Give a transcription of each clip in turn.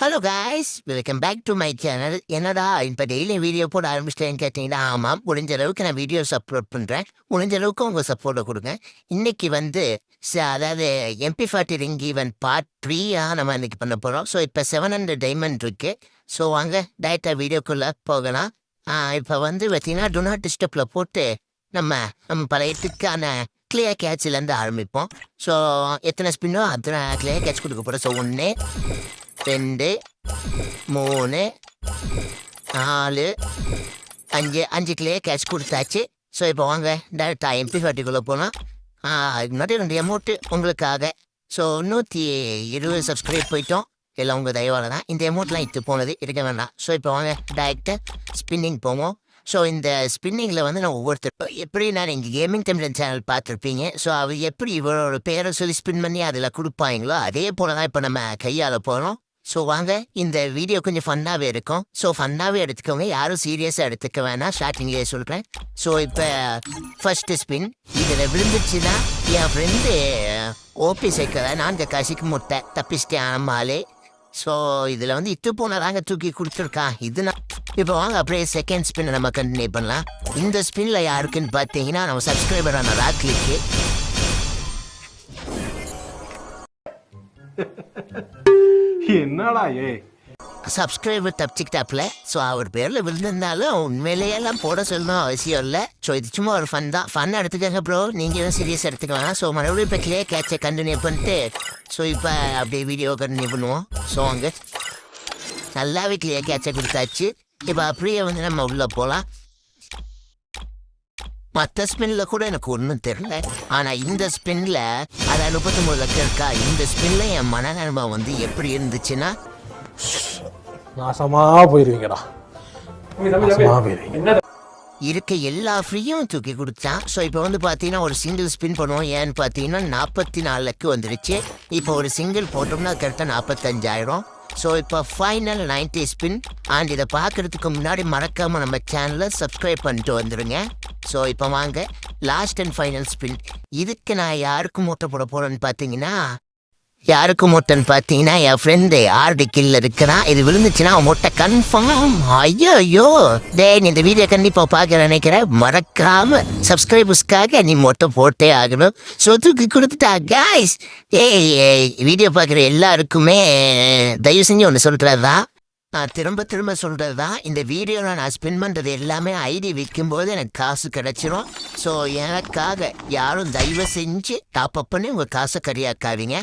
Hello guys, welcome back to my channel. என்னடா இப்போ daily video போட ஆரம்பிச்சிட்டேன்னு கேட்டிங்கன்னா, ஆமாம், முடிஞ்ச அளவுக்கு நான் வீடியோஸ் அப்லோட் பண்ணுறேன். முடிஞ்ச அளவுக்கு உங்கள் சப்போர்ட்டை கொடுங்க. இன்னைக்கு வந்து அதாவது MP40 ரிங் ஈவென்ட் பார்ட் 3 நம்ம இன்னைக்கு பண்ண போகிறோம். ஸோ இப்போ 700 டைமண்ட் இருக்கு. ஸோ வாங்க டேரெக்டாக வீடியோக்குள்ளே போகலாம். இப்போ வந்து பார்த்தீங்கன்னா டு நாட் டிஸ்டர்பில் போட்டு நம்ம நம்ம பழையத்துக்கான கிளியர் கேட்ச்லேருந்து ஆரம்பிப்போம். ஸோ எத்தனை ஸ்பின்னோ அத்தனை கிளியர் கேட்ச் கொடுக்க போகிறோம். ஸோ 1 2 3 4 5 கிளியர் கேட்ச் கொடுத்தாச்சு. ஸோ இப்போ வாங்க டேரெக்டாக MP40 போகலாம். அதுக்கு முன்னாடி 2 அமௌண்ட்டு உங்களுக்காக. ஸோ 120 சப்ஸ்கிரைப் போயிட்டோம். எல்லாம் உங்கள் தயவால் தான். இந்த அமௌண்ட்லாம் இட்டு போனது இருக்க வேண்டாம். ஸோ இப்போ வாங்க டேரெக்டாக ஸ்பின்னிங் போவோம். ஸோ இந்த ஸ்பின்னிங்கில் வந்து நான் ஒவ்வொருத்தர் எப்படி நான் இங்கே கேமிங் தமிழன் சேனல் பார்த்துருப்பீங்க. ஸோ அவர் எப்படி இவரோட பேரை சொல்லி ஸ்பின் பண்ணி அதில் கொடுப்பாங்களோ அதே போல் தான் இப்போ நம்ம கையால் போகிறோம். ஸோ வாங்க, இந்த வீடியோ கொஞ்சம் ஃபன்னாகவே இருக்கும். ஸோ ஃபன்னாகவே எடுத்துக்கோங்க, யாரும் சீரியஸாக எடுத்துக்க வேணாம். ஸ்டார்டிங்லேயே சொல்கிறேன். ஸோ இப்போ ஃபஸ்ட்டு ஸ்பின் இதில் விழுந்துச்சுன்னா என் ஃப்ரெண்டு ஓபி சேர்க்கல 4 காசுக்கு முட்டை தப்பிச்சிட்டேன் ஆமாலே. ஸோ இதில் வந்து இட்டு போனதாங்க தூக்கி கொடுத்துருக்கான். இது நான் இப்போ வாங்க அப்படியே செகண்ட் ஸ்பின்னை நம்ம கண்டினியூ பண்ணலாம். இந்த ஸ்பின்னில் யாருக்குன்னு பார்த்தீங்கன்னா நம்ம சப்ஸ்கிரைபரான ராக்லிக்கு. என்னடா சப்ஸ்கிரைபர் தப்பிச்சுக்கிட்டாப்புல. ஸோ அவர் பேரில் விழுந்திருந்தாலும் உண்மையிலேயெல்லாம் போட சொல்லணும் அவசியம் இல்லை. ஸோ இது சும்மா ஒரு ஃபன் தான். ஃபன் எடுத்துக்கங்க ப்ரோ, நீங்கள் எதுவும் சீரியஸாக எடுத்துக்கலாம். ஸோ மறுபடியும் இப்போ கிளியர் கேட்சை கண்டினியூ பண்ணிட்டு ஸோ இப்போ அப்படியே வீடியோ கண்டினியூ பண்ணுவோம். ஸோ அங்கே நல்லாவே கிளியர் கேட்சை கொடுத்தாச்சு. இப்போ அப்படியே வந்து நம்ம உள்ளே போகலாம். மற்ற ஸ்பின்னில் கூட எனக்கு ஒன்றும் தெரில. ஆனால் இந்த ஸ்பின்னில் அதான் 39 லட்சம் இருக்கா. இந்த ஸ்பின்னில் என் மனநிலைமை வந்து எப்படி இருந்துச்சுன்னா நாசமா போயிருவீங்கடா. இருக்க எல்லா ஃப்ரீயும் தூக்கி கொடுத்தான். ஸோ இப்போ வந்து பார்த்தீங்கன்னா ஒரு சிங்கிள் ஸ்பின் பண்ணுவோம். ஏன்னு பார்த்தீங்கன்னா 44 லக்கு வந்துடுச்சு. இப்போ ஒரு சிங்கிள் போட்டோம்னா கரெக்டாக 45,000. ஸோ இப்போ ஃபைனல் 90 ஸ்பின். அண்ட் இதை பார்க்குறதுக்கு முன்னாடி மறக்காமல் நம்ம சேனலை சப்ஸ்கிரைப் பண்ணிட்டு வந்துடுங்க. ஸோ இப்போ வாங்க லாஸ்ட் அண்ட் ஃபைனல் ஸ்பின். இதுக்கு நான் யாருக்கு மூட்டை போட போகிறேன்னு பார்த்தீங்கன்னா என் ஃப்ரெண்டு ஆர்டி கில்ல இருக்கிறான். இது விழுந்துச்சுன்னா அவன் மூட்டை கன்ஃபார்ம். ஐயோ டே, நீ இந்த வீடியோ கண்டிப்பாக பார்க்க நினைக்கிறேன். மறக்காம சப்ஸ்கிரைபர்ஸ்க்காக நீ மூட்டை போட்டே ஆகணும். ஸோ தூக்கி கொடுத்துட்டா காய்ஸ். வீடியோ பார்க்குற எல்லாருக்குமே தயவு செஞ்சு ஒன்று சொல்கிறது தான், நான் திரும்ப சொல்கிறது தான். இந்த வீடியோவில் நான் ஸ்பின் பண்ணுறது எல்லாமே ஐடி விற்கும்போது எனக்கு காசு கிடச்சிரும். ஸோ எனக்காக யாரும் தயவு செஞ்சு டாப் அப் பண்ணி உங்கள் காசை கரியாக்காதீங்க.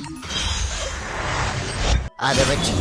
அதை வச்சு